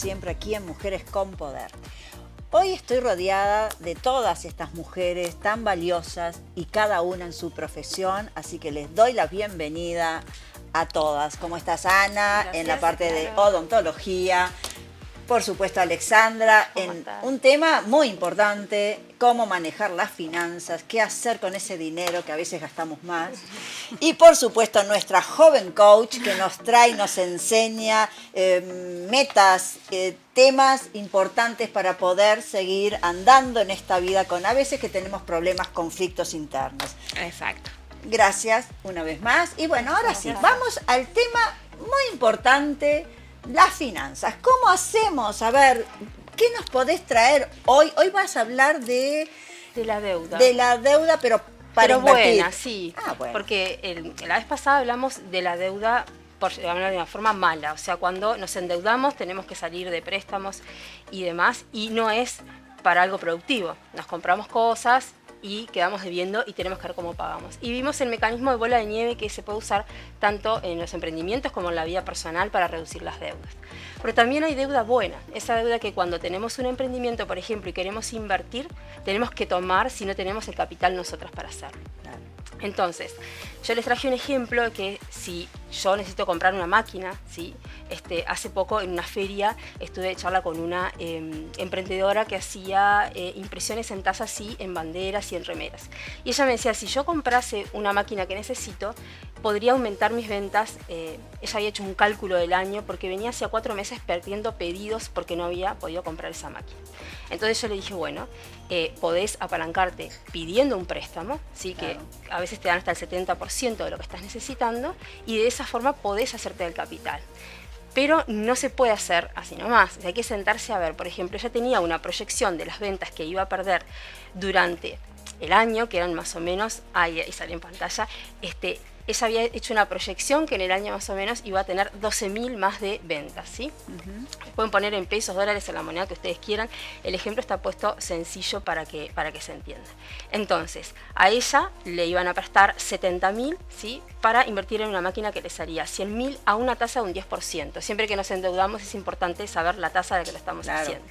siempre aquí en Mujeres con Poder. Hoy estoy rodeada de todas estas mujeres tan valiosas y cada una en su profesión, así que les doy la bienvenida a todas. ¿Cómo estás, Ana? Gracias, en la parte de claro. odontología. Por supuesto, Alexandra, en un tema muy importante, cómo manejar las finanzas, qué hacer con ese dinero que a veces gastamos más. Y por supuesto, nuestra joven coach que nos trae, nos enseña metas, temas importantes para poder seguir andando en esta vida con a veces que tenemos problemas, conflictos internos. Exacto. Gracias una vez más. Y bueno, ahora sí, vamos al tema muy importante. Las finanzas, ¿cómo hacemos? A ver, ¿qué nos podés traer hoy? Hoy vas a hablar de la deuda. De la deuda, pero para invertir. Buena, sí. Bueno. Porque la vez pasada hablamos de la deuda, por hablar de una forma mala. O sea, cuando nos endeudamos tenemos que salir de préstamos y demás. Y no es para algo productivo. Nos compramos cosas y quedamos debiendo y tenemos que ver cómo pagamos. Y vimos el mecanismo de bola de nieve que se puede usar tanto en los emprendimientos como en la vida personal para reducir las deudas. Pero también hay deuda buena, esa deuda que cuando tenemos un emprendimiento, por ejemplo, y queremos invertir, tenemos que tomar si no tenemos el capital nosotras para hacerlo. Entonces, yo les traje un ejemplo que si yo necesito comprar una máquina, ¿sí? Hace poco en una feria estuve de charla con una emprendedora que hacía impresiones en tazas y en banderas y en remeras. Y ella me decía, si yo comprase una máquina que necesito, podría aumentar mis ventas. Ella había hecho un cálculo del año porque venía hace 4 meses perdiendo pedidos porque no había podido comprar esa máquina. Entonces yo le dije, bueno, podés apalancarte pidiendo un préstamo, ¿sí? Claro. Que a veces te dan hasta el 70% de lo que estás necesitando y de esa forma podés hacerte del capital. Pero no se puede hacer así nomás, o sea, hay que sentarse a ver. Por ejemplo, ella tenía una proyección de las ventas que iba a perder durante el año, que eran más o menos, ahí sale en pantalla, ella había hecho una proyección que en el año más o menos iba a tener 12.000 más de ventas, ¿sí? Pueden poner en pesos, dólares, en la moneda que ustedes quieran. El ejemplo está puesto sencillo para que se entienda. Entonces, a ella le iban a prestar 70.000, ¿sí? Para invertir en una máquina que les haría 100.000 a una tasa de un 10%. Siempre que nos endeudamos es importante saber la tasa de la que lo estamos haciendo.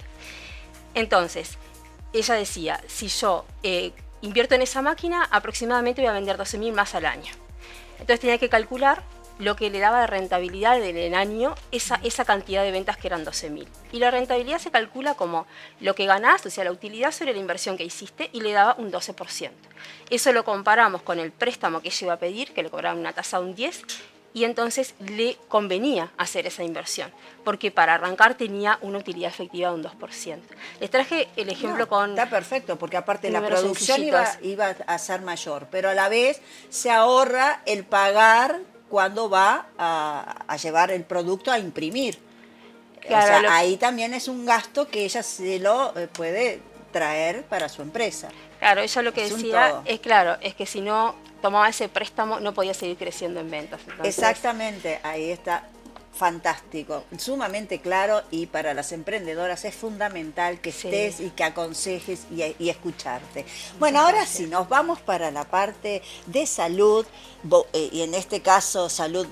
Entonces, ella decía, si yo invierto en esa máquina, aproximadamente voy a vender 12.000 más al año. Entonces tenía que calcular lo que le daba de rentabilidad en el año esa cantidad de ventas que eran 12.000. Y la rentabilidad se calcula como lo que ganás, o sea, la utilidad sobre la inversión que hiciste, y le daba un 12%. Eso lo comparamos con el préstamo que ella iba a pedir, que le cobraban una tasa de un 10%, y entonces le convenía hacer esa inversión, porque para arrancar tenía una utilidad efectiva de un 2%. Les traje el ejemplo con... Está perfecto, porque aparte la números producción sencillitos. iba a ser mayor, pero a la vez se ahorra el pagar cuando va a llevar el producto a imprimir. Claro, o sea, ahí también es un gasto que ella se lo puede traer para su empresa. Claro, ella lo que decía es que si no tomaba ese préstamo no podía seguir creciendo en ventas. Entonces, exactamente, ahí está. Fantástico, sumamente claro, y para las emprendedoras es fundamental que estés y que aconsejes y escucharte. Bueno, ahora sí, nos vamos para la parte de salud, y en este caso salud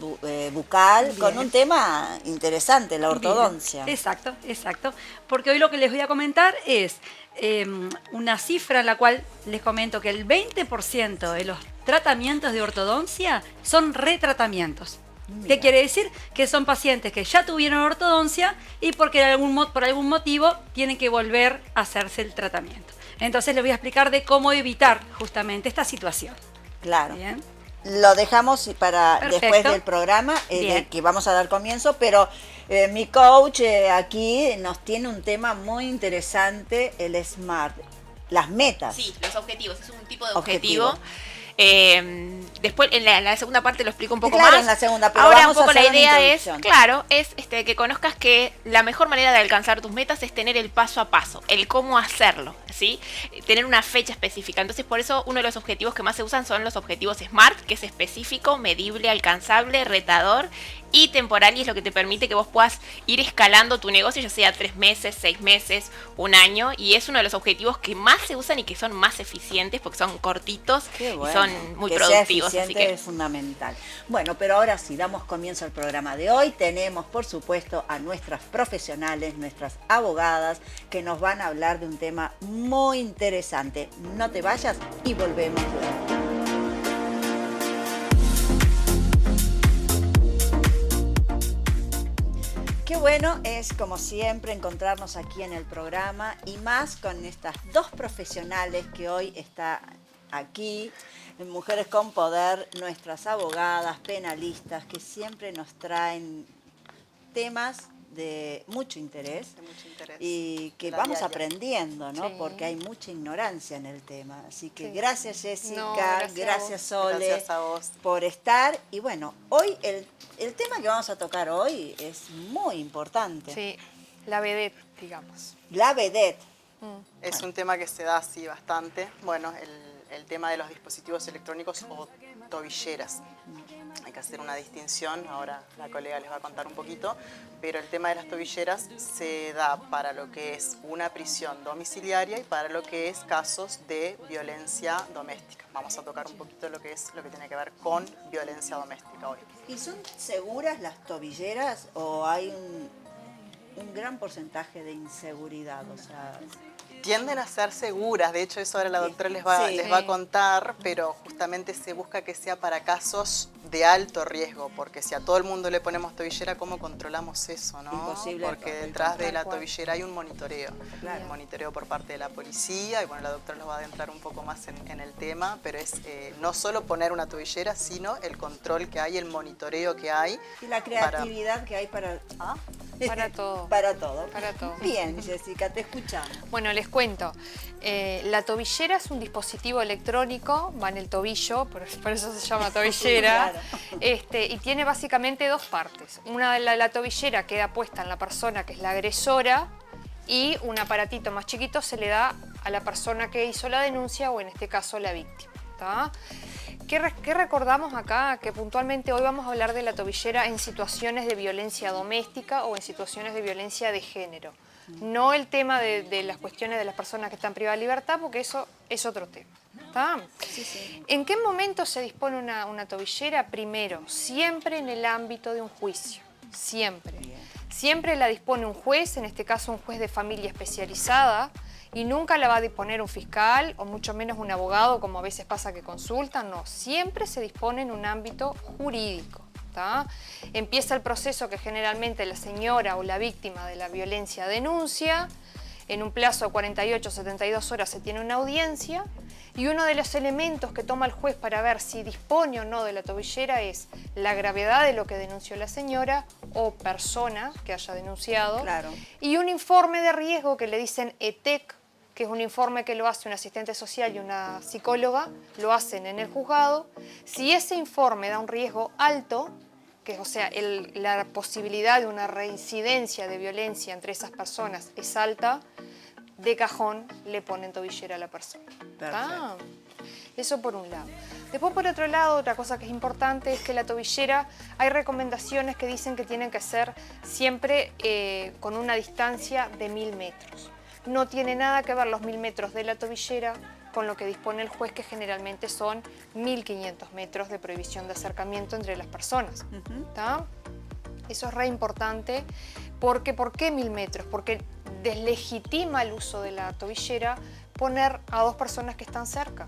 bucal, con un tema interesante, la ortodoncia. Bien. Exacto, porque hoy lo que les voy a comentar es una cifra en la cual les comento que el 20% de los tratamientos de ortodoncia son retratamientos. Mira. ¿Qué quiere decir? Que son pacientes que ya tuvieron ortodoncia y porque por algún motivo tienen que volver a hacerse el tratamiento. Entonces les voy a explicar de cómo evitar justamente esta situación. Claro. Bien. Lo dejamos para Perfecto. después del programa que vamos a dar comienzo, pero mi coach aquí nos tiene un tema muy interesante, el SMART, las metas. Sí, los objetivos, es un tipo de objetivo. Después en la segunda parte lo explico un poco más. En la segunda, pero ahora vamos un poco a la hacer una idea es, introducción. que conozcas que la mejor manera de alcanzar tus metas es tener el paso a paso, el cómo hacerlo, ¿sí? Tener una fecha específica. Entonces, por eso uno de los objetivos que más se usan son los objetivos SMART, que es específico, medible, alcanzable, retador y temporal, y es lo que te permite que vos puedas ir escalando tu negocio, ya sea 3 meses, 6 meses, un año, y es uno de los objetivos que más se usan y que son más eficientes porque son cortitos Qué bueno. y son muy que sea productivos. Así eficiente que es fundamental. Bueno, pero ahora sí, damos comienzo al programa de hoy. Tenemos, por supuesto, a nuestras profesionales, nuestras abogadas, que nos van a hablar de un tema muy interesante. No te vayas y volvemos luego. Qué bueno es, como siempre, encontrarnos aquí en el programa y más con estas dos profesionales que hoy está aquí, en Mujeres con Poder, nuestras abogadas, penalistas, que siempre nos traen temas de mucho interés, y que vamos aprendiendo, ¿no? Sí. Porque hay mucha ignorancia en el tema. Así que Sí. gracias, Jessica, No, gracias Sole, Gracias a vos. por estar. Y bueno, hoy el tema que vamos a tocar hoy es muy importante. Sí, la vedette, digamos. La vedette. Es un tema que se da así bastante. Bueno, el tema de los dispositivos electrónicos o tobilleras. Hay que hacer una distinción, ahora la colega les va a contar un poquito, pero el tema de las tobilleras se da para lo que es una prisión domiciliaria y para lo que es casos de violencia doméstica. Vamos a tocar un poquito lo que tiene que ver con violencia doméstica hoy. ¿Y son seguras las tobilleras o hay un gran porcentaje de inseguridad? O sea, Tienden a ser seguras, de hecho eso ahora la doctora les va a contar, pero justamente se busca que sea para casos de alto riesgo, porque si a todo el mundo le ponemos tobillera, ¿cómo controlamos eso, no? Imposible. Porque detrás de la Tal cual. tobillera hay un monitoreo, Claro. un monitoreo por parte de la policía, y bueno, la doctora nos va a adentrar un poco más en el tema, pero es no solo poner una tobillera, sino el control que hay, el monitoreo que hay. y la creatividad que hay para... Para todo. Para todo. Para todo. Bien, Jessica, te escuchamos. Bueno, les cuento. La tobillera es un dispositivo electrónico, va en el tobillo, por eso se llama tobillera. Claro. Y tiene básicamente dos partes. Una de la tobillera queda puesta en la persona que es la agresora y un aparatito más chiquito se le da a la persona que hizo la denuncia o en este caso la víctima. ¿Tá? ¿Qué recordamos acá? Que puntualmente hoy vamos a hablar de la tobillera en situaciones de violencia doméstica o en situaciones de violencia de género. No el tema de las cuestiones de las personas que están privadas de libertad, porque eso es otro tema. ¿Tá? Sí, sí. ¿En qué momento se dispone una tobillera? Primero, siempre en el ámbito de un juicio. Siempre. Siempre la dispone un juez, en este caso un juez de familia especializada, y nunca la va a disponer un fiscal o mucho menos un abogado, como a veces pasa que consultan. No, siempre se dispone en un ámbito jurídico. ¿Tá? Empieza el proceso que generalmente la señora o la víctima de la violencia denuncia. En un plazo de 48 o 72 horas se tiene una audiencia y uno de los elementos que toma el juez para ver si dispone o no de la tobillera es la gravedad de lo que denunció la señora o persona que haya denunciado. Claro. Y un informe de riesgo que le dicen ETEC, que es un informe que lo hace un asistente social y una psicóloga, lo hacen en el juzgado. Si ese informe da un riesgo alto, que o sea, la posibilidad de una reincidencia de violencia entre esas personas es alta, de cajón le ponen tobillera a la persona. Ah, eso por un lado. Después, por otro lado, otra cosa que es importante es que la tobillera, hay recomendaciones que dicen que tienen que ser siempre con una distancia de 1000 metros. No tiene nada que ver los 1000 metros de la tobillera con lo que dispone el juez, que generalmente son 1500 metros de prohibición de acercamiento entre las personas. ¿Tá? Eso es re importante, porque ¿por qué 1000 metros? Porque deslegitima el uso de la tobillera poner a dos personas que están cerca.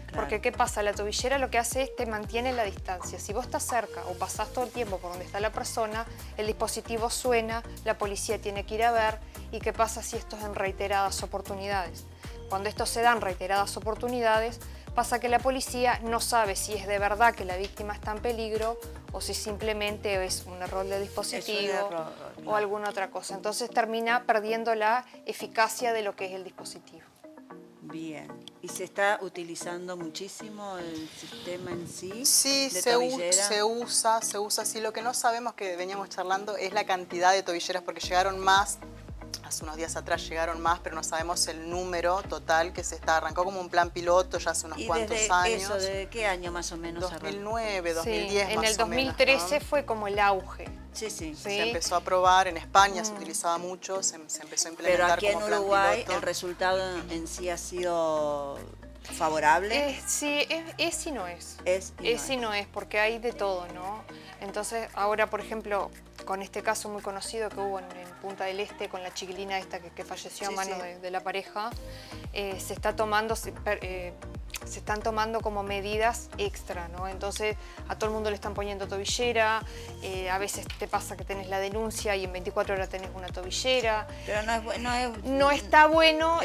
Claro. Porque ¿qué pasa? La tobillera lo que hace es te mantiene la distancia. Si vos estás cerca o pasás todo el tiempo por donde está la persona, el dispositivo suena, la policía tiene que ir a ver. ¿Y qué pasa si esto es en reiteradas oportunidades? Cuando esto se da en reiteradas oportunidades, pasa que la policía no sabe si es de verdad que la víctima está en peligro o si simplemente es un error del dispositivo o alguna otra cosa. Entonces termina perdiendo la eficacia de lo que es el dispositivo. Bien. ¿Y se está utilizando muchísimo el sistema en sí? Sí, de se tobillera? usa. Sí, lo que no sabemos, que veníamos charlando, es la cantidad de tobilleras, porque llegaron más. Hace unos días atrás llegaron más, pero no sabemos el número total que arrancó como un plan piloto ya hace unos cuantos años. Eso, ¿de qué año más o menos arrancó? 2009, 2010 Sí, más en el o menos, 2013 ¿no? fue como el auge. Sí, sí. Sí. Se empezó a probar en España, se utilizaba mucho, se empezó a Pero implementar aquí en como plan Uruguay piloto. el resultado en sí ha sido favorable? Sí, es y no es. Es y no Es y no es, porque hay de todo, ¿no? Entonces, ahora, por ejemplo, con este caso muy conocido que hubo en Punta del Este, con la chiquilina esta que falleció a Sí, manos sí. de la pareja, se están tomando como medidas extra, ¿no? Entonces, a todo el mundo le están poniendo tobillera, a veces te pasa que tenés la denuncia y en 24 horas tenés una tobillera. Pero No está bueno,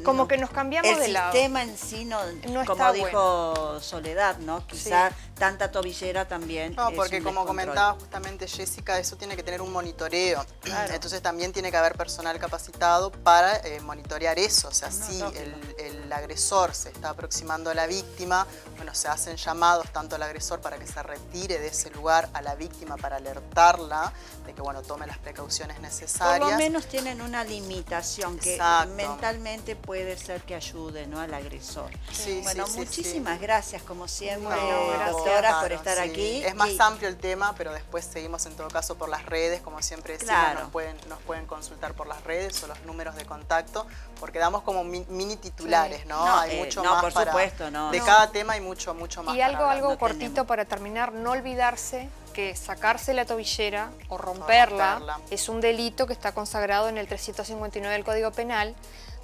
como no. que nos cambiamos el de lado. sistema en sí no está como bueno. dijo Soledad, ¿no? Quizá tanta tobillera también No, es porque un como descontrol. comentaba justamente Jessica, eso tiene que tener un monitoreo. Claro. Entonces también tiene que haber personal capacitado para monitorear eso. O sea, No, si lógico. el agresor se está aproximando a la víctima, bueno, se hacen llamados tanto al agresor para que se retire de ese lugar, a la víctima para alertarla de que, bueno, tome las precauciones necesarias. Por lo menos tienen una limitación que Exacto. mentalmente puede ser que ayude, ¿no?, al agresor. Sí, Bueno, sí, sí, muchísimas gracias, como siempre, Bueno, doctora, gracias. por estar Sí. aquí. Es más Y- amplio el tema, pero después seguimos en todo caso por las redes, como siempre decimos, Claro. nos pueden consultar por las redes o los números de contacto, porque damos como mini titulares, ¿no? No, Hay mucho no, más por supuesto, no. De No. cada tema hay mucho más Y para algo hablar. no cortito tenemos. para terminar, no olvidarse que sacarse la tobillera o romperla romperla. es un delito que está consagrado en el 359 del Código Penal,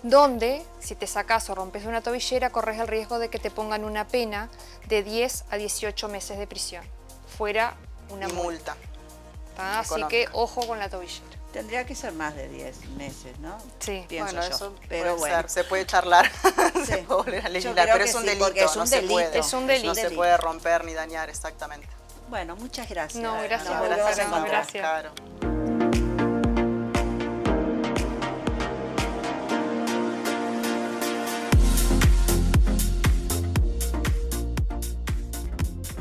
donde si te sacas o rompes una tobillera corres el riesgo de que te pongan una pena de 10 a 18 meses de prisión, fuera una Y multa. ¿tá? Así económica. que ojo con la tobillera. Tendría que ser más de 10 meses, ¿no? Sí. Pienso Bueno, yo. eso Pero puede bueno. ser, se puede charlar, Sí. se puede volver a Yo legislar, creo pero que es un sí, delito, porque es no un se delito. puede. Es un delito. No se puede romper ni dañar, exactamente. Bueno, muchas gracias. No, gracias Nos a volvemos vos, a encontrar. gracias. Claro.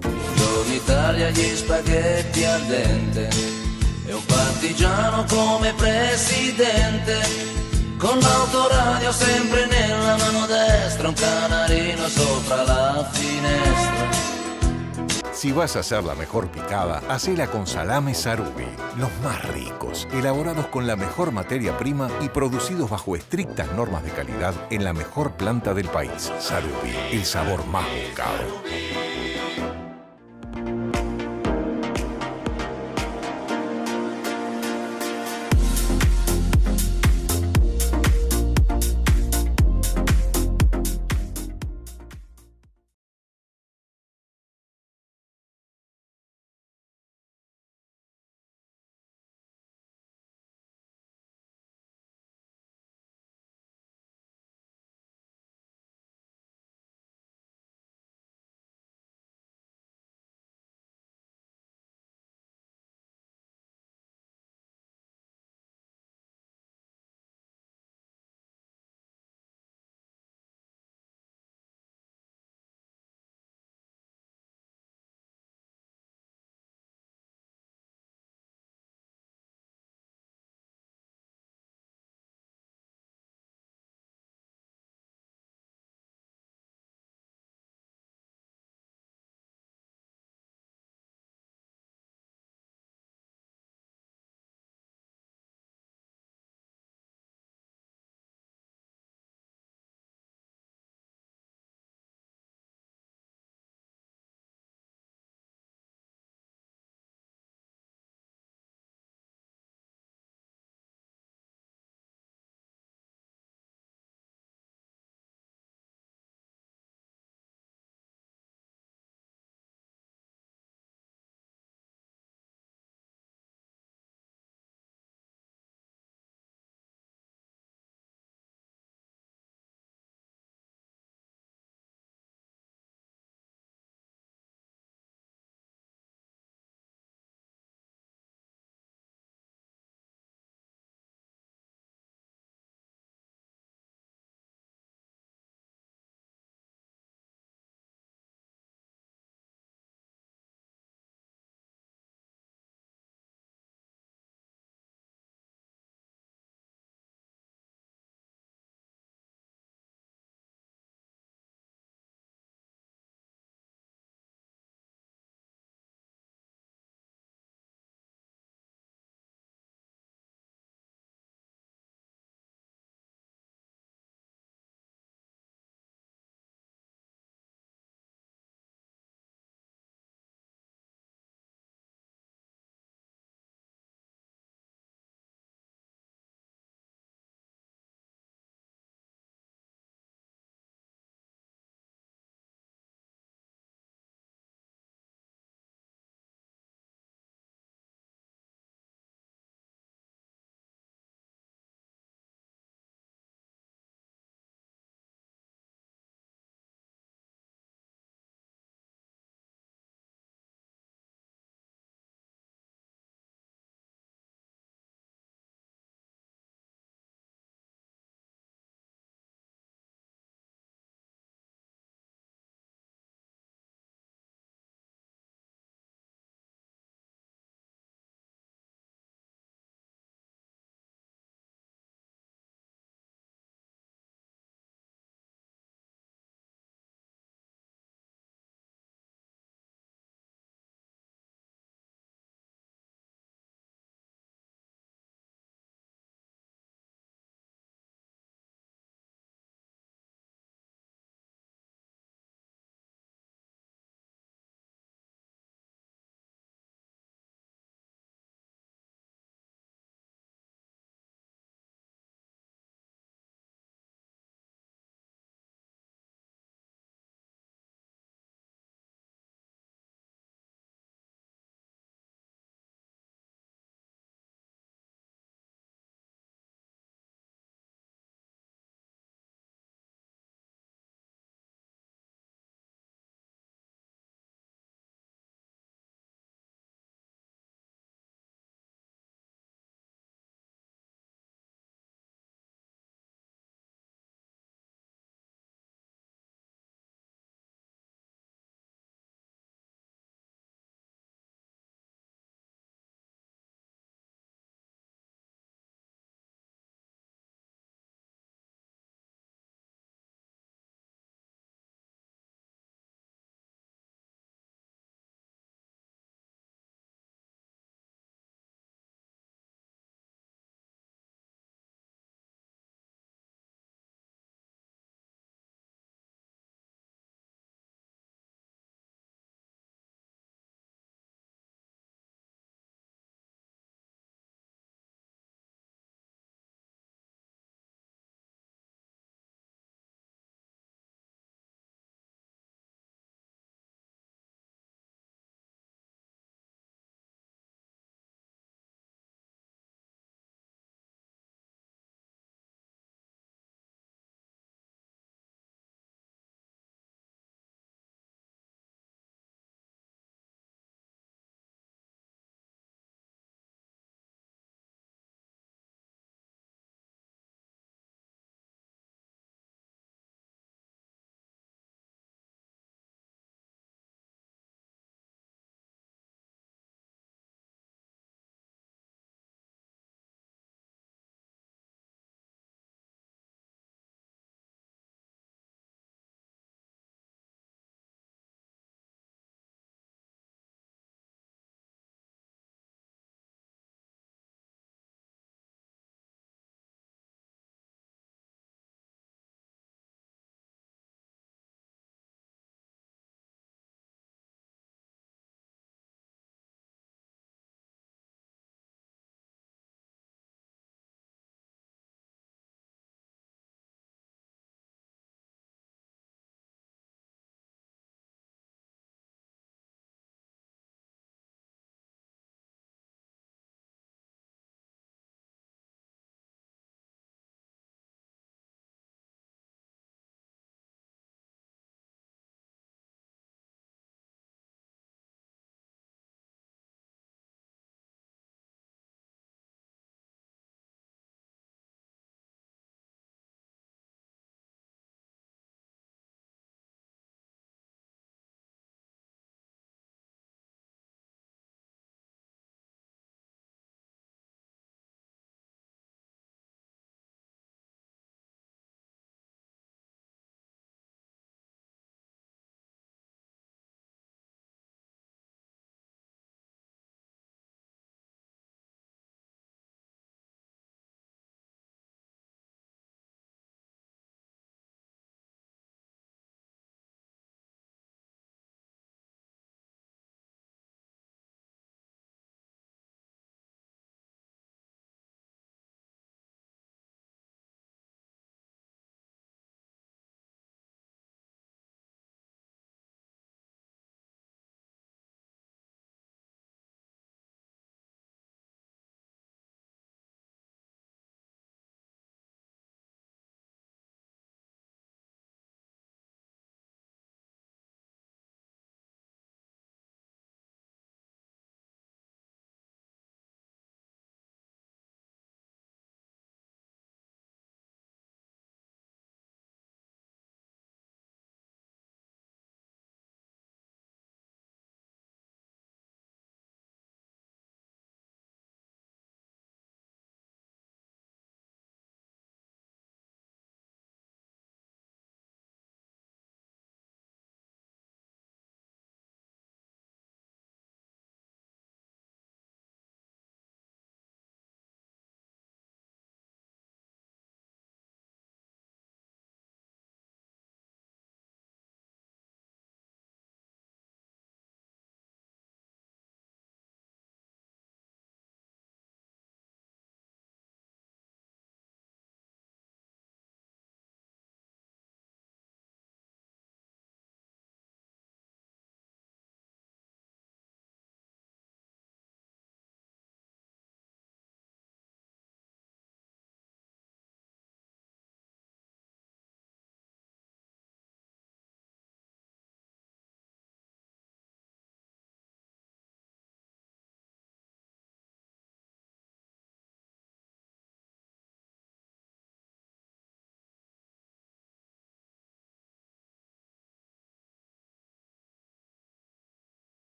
Buongiorno Italia, gli spaghetti al dente e un partigiano come presidente, con l'autoradio sempre nella mano destra, un canarino sopra la finestra. Si vas a hacer la mejor picada, hacela con salames Sarubi. Los más ricos, elaborados con la mejor materia prima y producidos bajo estrictas normas de calidad en la mejor planta del país. Sarubi, el sabor más buscado.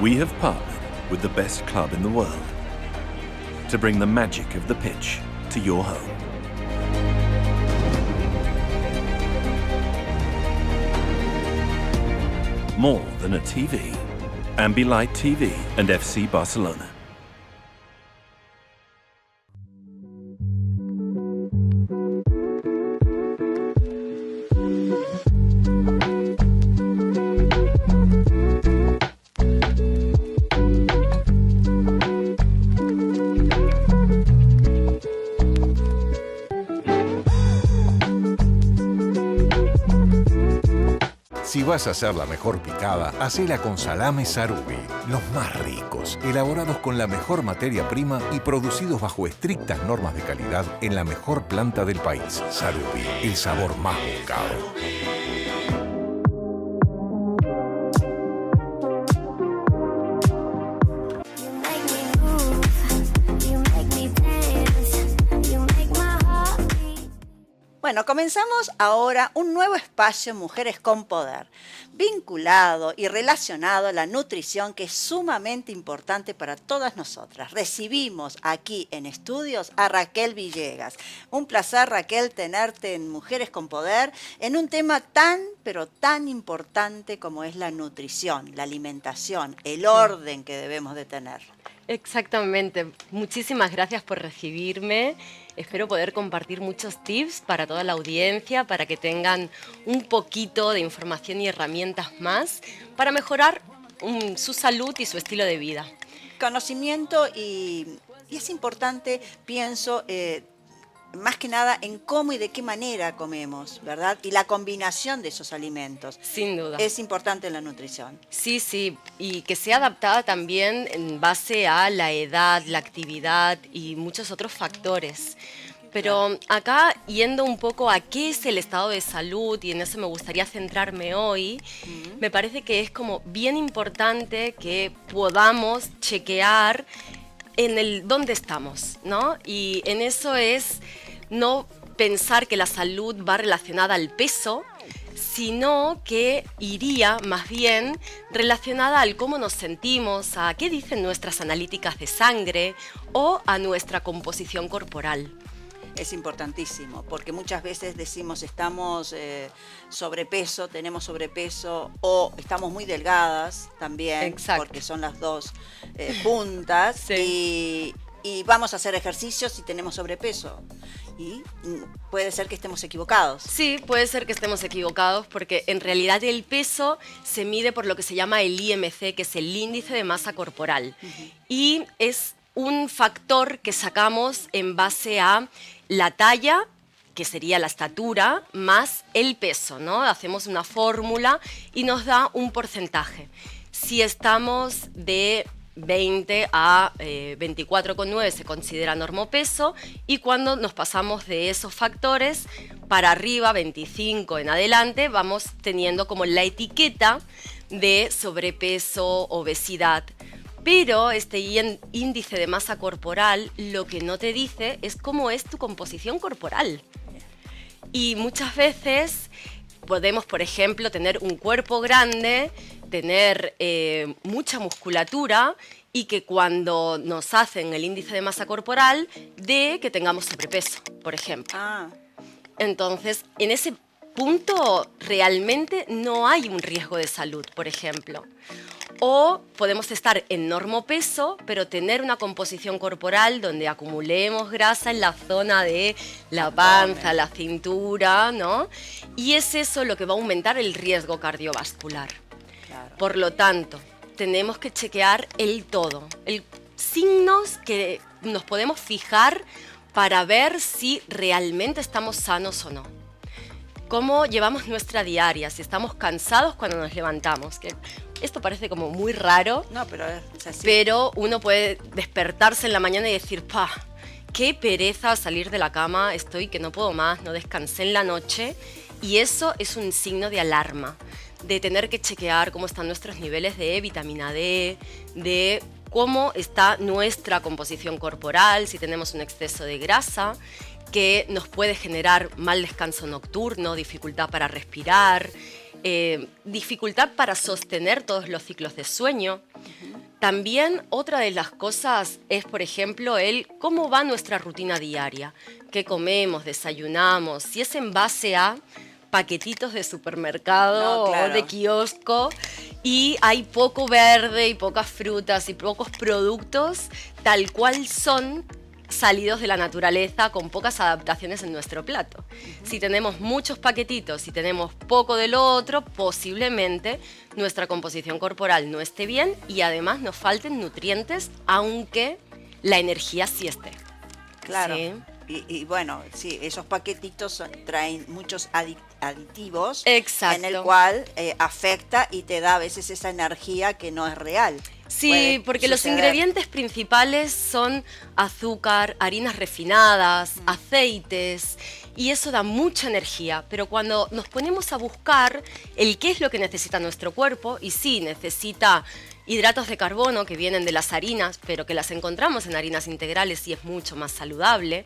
we have partnered with the best club in the world to bring the magic of the pitch to your home. More than a TV. Ambilight TV and FC Barcelona. Si vas a hacer la mejor picada, hacela con salames Sarubi. Los más ricos, elaborados con la mejor materia prima y producidos bajo estrictas normas de calidad en la mejor planta del país. Sarubi, el sabor más buscado. Bueno, comenzamos ahora un nuevo espacio Mujeres con Poder, vinculado y relacionado a la nutrición, que es sumamente importante para todas nosotras. Recibimos aquí en estudios a Raquel Villegas. Un placer, Raquel, tenerte en Mujeres con Poder en un tema tan, pero tan importante como es la nutrición, la alimentación, el orden que debemos de tener. Exactamente. Muchísimas gracias por recibirme. Espero poder compartir muchos tips para toda la audiencia, para que tengan un poquito de información y herramientas más para mejorar su salud y su estilo de vida. Conocimiento y es importante, pienso, más que nada en cómo y de qué manera comemos, ¿verdad? Y la combinación de esos alimentos. Sin duda. Es importante en la nutrición. Sí, sí, y que sea adaptada también en base a la edad, la actividad y muchos otros factores. Pero acá, yendo un poco a qué es el estado de salud, y en eso me gustaría centrarme hoy, me parece que es como bien importante que podamos chequear en el dónde estamos, ¿no? Y en eso es no pensar que la salud va relacionada al peso, sino que iría más bien relacionada al cómo nos sentimos, a qué dicen nuestras analíticas de sangre o a nuestra composición corporal. Es importantísimo, porque muchas veces decimos estamos sobrepeso, tenemos sobrepeso, o estamos muy delgadas también. Exacto. Porque son las dos puntas. Sí. Y vamos a hacer ejercicios y tenemos sobrepeso. Y puede ser que estemos equivocados. Sí, puede ser que estemos equivocados, porque en realidad el peso se mide por lo que se llama el IMC, que es el índice de masa corporal. Y es un factor que sacamos en base a la talla, que sería la estatura, más el peso, ¿no? Hacemos una fórmula y nos da un porcentaje. Si estamos de 20 a 24,9 se considera normopeso, y cuando nos pasamos de esos factores para arriba, 25 en adelante, vamos teniendo como la etiqueta de sobrepeso, obesidad. Pero este índice de masa corporal lo que no te dice es cómo es tu composición corporal. Y muchas veces podemos, por ejemplo, tener un cuerpo grande, tener mucha musculatura, y que cuando nos hacen el índice de masa corporal de que tengamos sobrepeso, por ejemplo. Entonces, en ese punto realmente no hay un riesgo de salud, por ejemplo. O podemos estar en normopeso, pero tener una composición corporal donde acumulemos grasa en la zona de la panza, la cintura, ¿no? Y es eso lo que va a aumentar el riesgo cardiovascular. Claro. Por lo tanto, tenemos que chequear el todo, signos que nos podemos fijar para ver si realmente estamos sanos o no. Cómo llevamos nuestra diaria, si estamos cansados cuando nos levantamos. Que esto parece como muy raro, no, pero es así. Pero uno puede despertarse en la mañana y decir, ¡pah! Qué pereza salir de la cama, estoy que no puedo más, no descansé en la noche. Y eso es un signo de alarma, de tener que chequear cómo están nuestros niveles de vitamina D, de cómo está nuestra composición corporal, si tenemos un exceso de grasa, que nos puede generar mal descanso nocturno, dificultad para respirar, dificultad para sostener todos los ciclos de sueño. También otra de las cosas es, por ejemplo, el cómo va nuestra rutina diaria. ¿Qué comemos, desayunamos? Si es en base a paquetitos de supermercado No, claro. o de kiosco y hay poco verde y pocas frutas y pocos productos tal cual son salidos de la naturaleza con pocas adaptaciones en nuestro plato. Si tenemos muchos paquetitos y tenemos poco de lo otro, posiblemente nuestra composición corporal no esté bien y además nos falten nutrientes, aunque la energía sí esté. Claro. Sí. Y bueno, sí, esos paquetitos traen muchos aditivos. Exacto. En el cual afecta y te da a veces esa energía que no es real. Sí, Puede porque los suceder. ingredientes principales son azúcar, harinas refinadas, aceites, y eso da mucha energía. Pero cuando nos ponemos a buscar el qué es lo que necesita nuestro cuerpo, y sí, necesita hidratos de carbono que vienen de las harinas, pero que las encontramos en harinas integrales y es mucho más saludable.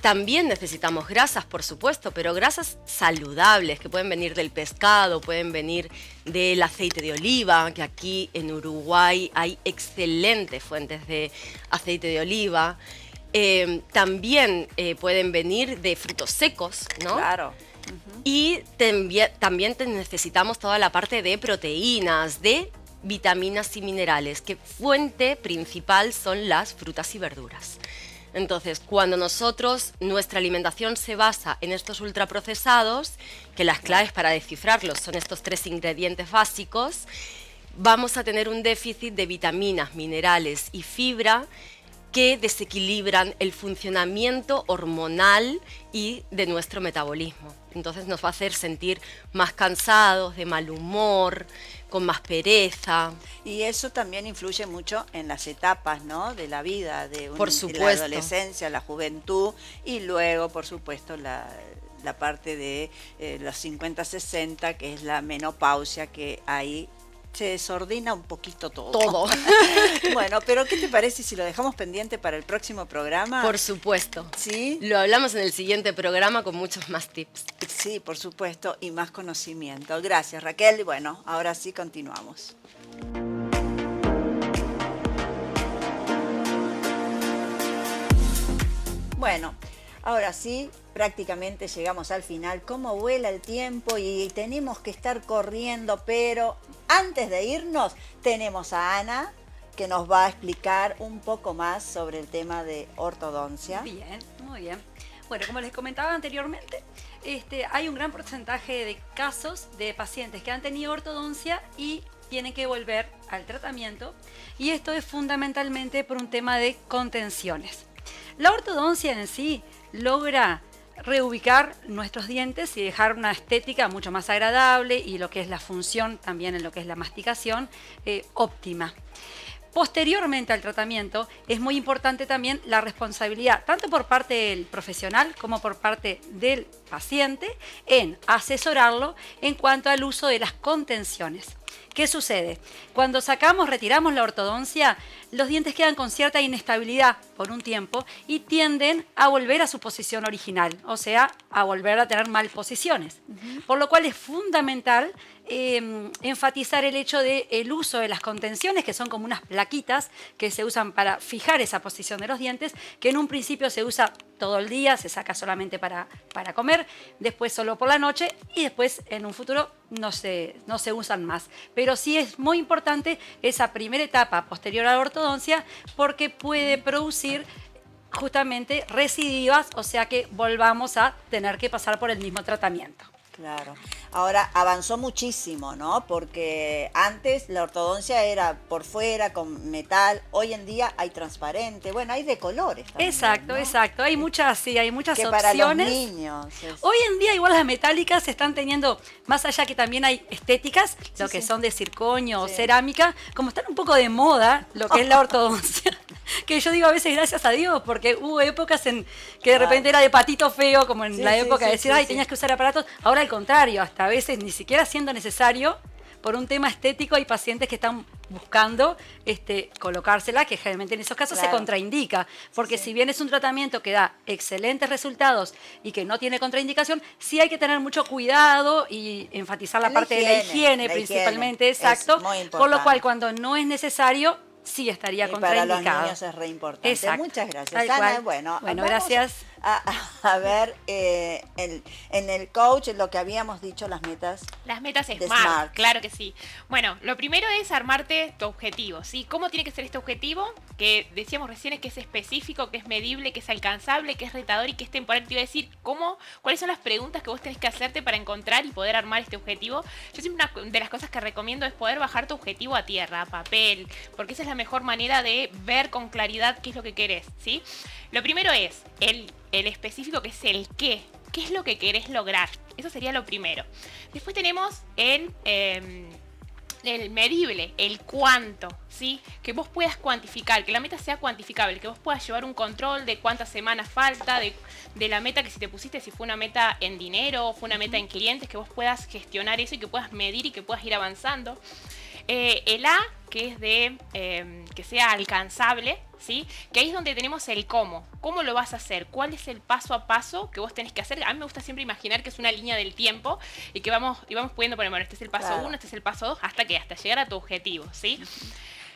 También necesitamos grasas, por supuesto, pero grasas saludables que pueden venir del pescado, pueden venir del aceite de oliva, que aquí en Uruguay hay excelentes fuentes de aceite de oliva. También pueden venir de frutos secos, ¿no? Claro. Y también necesitamos toda la parte de proteínas, de vitaminas y minerales, que fuente principal son las frutas y verduras. Entonces, cuando nuestra alimentación se basa en estos ultraprocesados, que las claves para descifrarlos son estos 3 ingredientes básicos, vamos a tener un déficit de vitaminas, minerales y fibra que desequilibran el funcionamiento hormonal y de nuestro metabolismo. Entonces nos va a hacer sentir más cansados, de mal humor, con más pereza. Y eso también influye mucho en las etapas, ¿no?, de la vida, Por de la supuesto. adolescencia, la juventud y luego, por supuesto, la parte de los 50-60, que es la menopausia, que ahí se desordena un poquito todo. Todo. Bueno, pero ¿qué te parece si lo dejamos pendiente para el próximo programa? Por supuesto. ¿Sí? Lo hablamos en el siguiente programa con muchos más tips. Sí, por supuesto, y más conocimiento. Gracias, Raquel. Y bueno, ahora sí continuamos. Bueno, ahora sí, prácticamente llegamos al final. Cómo vuela el tiempo y tenemos que estar corriendo, pero antes de irnos tenemos a Ana, que nos va a explicar un poco más sobre el tema de ortodoncia. Bien, muy bien. Bueno, como les comentaba anteriormente, hay un gran porcentaje de casos de pacientes que han tenido ortodoncia y tienen que volver al tratamiento, y esto es fundamentalmente por un tema de contenciones. La ortodoncia en sí logra reubicar nuestros dientes y dejar una estética mucho más agradable y lo que es la función también en lo que es la masticación óptima. Posteriormente al tratamiento es muy importante también la responsabilidad, tanto por parte del profesional como por parte del paciente, en asesorarlo en cuanto al uso de las contenciones. ¿Qué sucede? Cuando retiramos la ortodoncia, los dientes quedan con cierta inestabilidad por un tiempo y tienden a volver a su posición original, o sea, a volver a tener malposiciones. Por lo cual es fundamental enfatizar el hecho del uso de las contenciones, que son como unas plaquitas que se usan para fijar esa posición de los dientes, que en un principio se usa todo el día, se saca solamente para comer, después solo por la noche y después en un futuro no se usan más. Pero sí es muy importante esa primera etapa posterior a la ortodoncia, porque puede producir justamente recidivas, o sea que volvamos a tener que pasar por el mismo tratamiento. Claro. Ahora avanzó muchísimo, ¿no? Porque antes la ortodoncia era por fuera con metal, hoy en día hay transparente, bueno, hay de colores también, Exacto, ¿no? exacto. Hay muchas Que opciones. para los niños Hoy en día igual las metálicas están teniendo, más allá que también hay estéticas, lo que sí. son de circonio o Sí. cerámica, como están un poco de moda lo que es la ortodoncia. Que yo digo a veces gracias a Dios, porque hubo épocas en que de repente era de patito feo, como en Sí, la sí, época de sí, decir, sí, ay, sí. tenías que usar aparatos. Ahora al contrario, hasta a veces ni siquiera siendo necesario, por un tema estético, hay pacientes que están buscando colocársela, que generalmente en esos casos Claro. se contraindica, porque si bien es un tratamiento que da excelentes resultados y que no tiene contraindicación, sí hay que tener mucho cuidado y enfatizar la parte de la higiene la principalmente, higiene, exacto, es muy por lo cual importante. cuando no es necesario, sí estaría Y para los contraindicado. niños es re importante. Exacto. Muchas gracias, Tal Ana. cual. Bueno, vamos gracias. a ver, en el coach, lo que habíamos dicho, las metas. Las metas De SMART, SMART. claro que sí. Bueno, lo primero es armarte tu objetivo, ¿sí? ¿Cómo tiene que ser este objetivo? Que decíamos recién es que es específico, que es medible, que es alcanzable, que es retador y que es temporal. Te iba a decir cuáles son las preguntas que vos tenés que hacerte para encontrar y poder armar este objetivo. Yo siempre una de las cosas que recomiendo es poder bajar tu objetivo a tierra, a papel, porque esa es la mejor manera de ver con claridad qué es lo que querés, ¿sí? Lo primero es el específico, que es el qué. ¿Qué es lo que querés lograr? Eso sería lo primero. Después tenemos el medible, el cuánto, ¿sí? Que vos puedas cuantificar, que la meta sea cuantificable, que vos puedas llevar un control de cuántas semanas falta, de la meta que si te pusiste, si fue una meta en dinero o fue una meta en clientes, que vos puedas gestionar eso y que puedas medir y que puedas ir avanzando. El A, que es de que sea alcanzable, ¿sí? Que ahí es donde tenemos el cómo. ¿Cómo lo vas a hacer? ¿Cuál es el paso a paso que vos tenés que hacer? A mí me gusta siempre imaginar que es una línea del tiempo y que vamos pudiendo poner, bueno, este es el paso 1, este es el paso 2, hasta llegar a tu objetivo, ¿sí?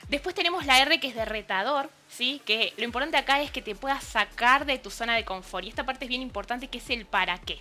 Después tenemos la R, que es de retador, ¿sí? Que lo importante acá es que te puedas sacar de tu zona de confort. Y esta parte es bien importante, que es el para qué.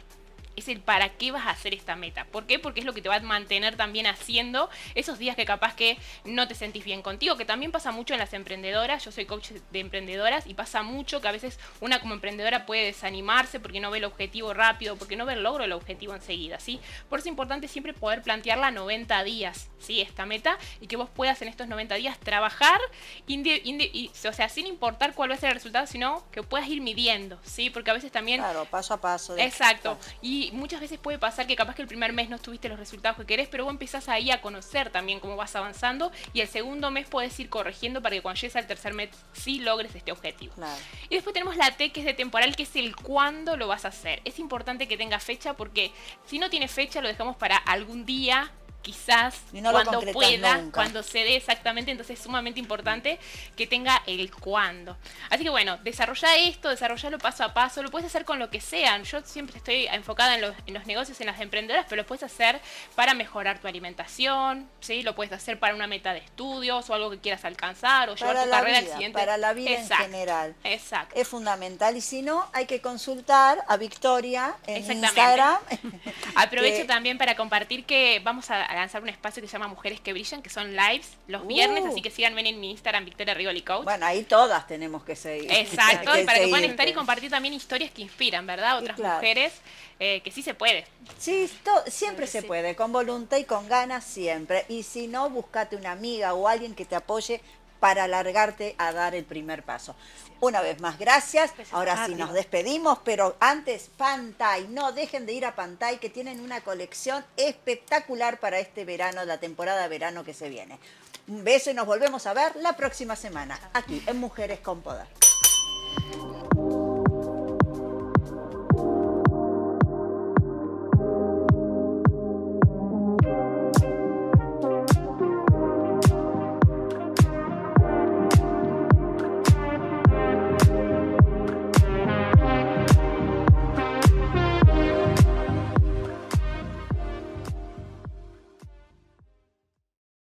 Es el para qué vas a hacer esta meta. ¿Por qué? Porque es lo que te va a mantener también haciendo esos días que capaz que no te sentís bien contigo, que también pasa mucho en las emprendedoras. Yo soy coach de emprendedoras y pasa mucho que a veces una como emprendedora puede desanimarse porque no ve el objetivo rápido, porque no ve el logro del objetivo enseguida, ¿sí? Por eso es importante siempre poder plantearla a 90 días, ¿sí? Esta meta, y que vos puedas en estos 90 días trabajar, o sea, sin importar cuál va a ser el resultado, sino que puedas ir midiendo, ¿sí? Porque a veces también... Claro, paso a paso. Exacto. Y muchas veces puede pasar que capaz que el primer mes no tuviste los resultados que querés, pero vos empezás ahí a conocer también cómo vas avanzando, y el segundo mes podés ir corrigiendo para que cuando llegues al tercer mes sí logres este objetivo. Claro. Y después tenemos la T, que es de temporal, que es el cuándo lo vas a hacer. Es importante que tenga fecha, porque si no tiene fecha lo dejamos para algún día, quizás, Y no lo cuando concretas pueda, nunca. cuando se dé exactamente. Entonces es sumamente importante que tenga el cuándo. Así que bueno, desarrollalo paso a paso. Lo puedes hacer con lo que sean. Yo siempre estoy enfocada en los negocios, en las emprendedoras, pero lo puedes hacer para mejorar tu alimentación, ¿sí? Lo puedes hacer para una meta de estudios o algo que quieras alcanzar, o llevar Para tu la carrera al vida, siguiente. para la vida Exacto, en general. Exacto. Es fundamental, y si no, hay que consultar a Victoria en Exactamente. Instagram. Aprovecho que- también para compartir que vamos a lanzar un espacio que se llama Mujeres que Brillan, que son lives los viernes, así que síganme en mi Instagram, Victoria Rigoli Coach. Bueno, ahí todas tenemos que seguir. Exacto, y para que puedan estar y seguirte. compartir también historias que inspiran, ¿verdad? Otras claro. mujeres, que sí se puede. Sí, siempre se puede, con voluntad y con ganas siempre. Y si no, búscate una amiga o alguien que te apoye para alargarte a dar el primer paso. Una vez más, gracias. Ahora sí nos despedimos, pero antes, Pantay. No dejen de ir a Pantay, que tienen una colección espectacular para este verano, la temporada de verano que se viene. Un beso y nos volvemos a ver la próxima semana, aquí en Mujeres con Poder.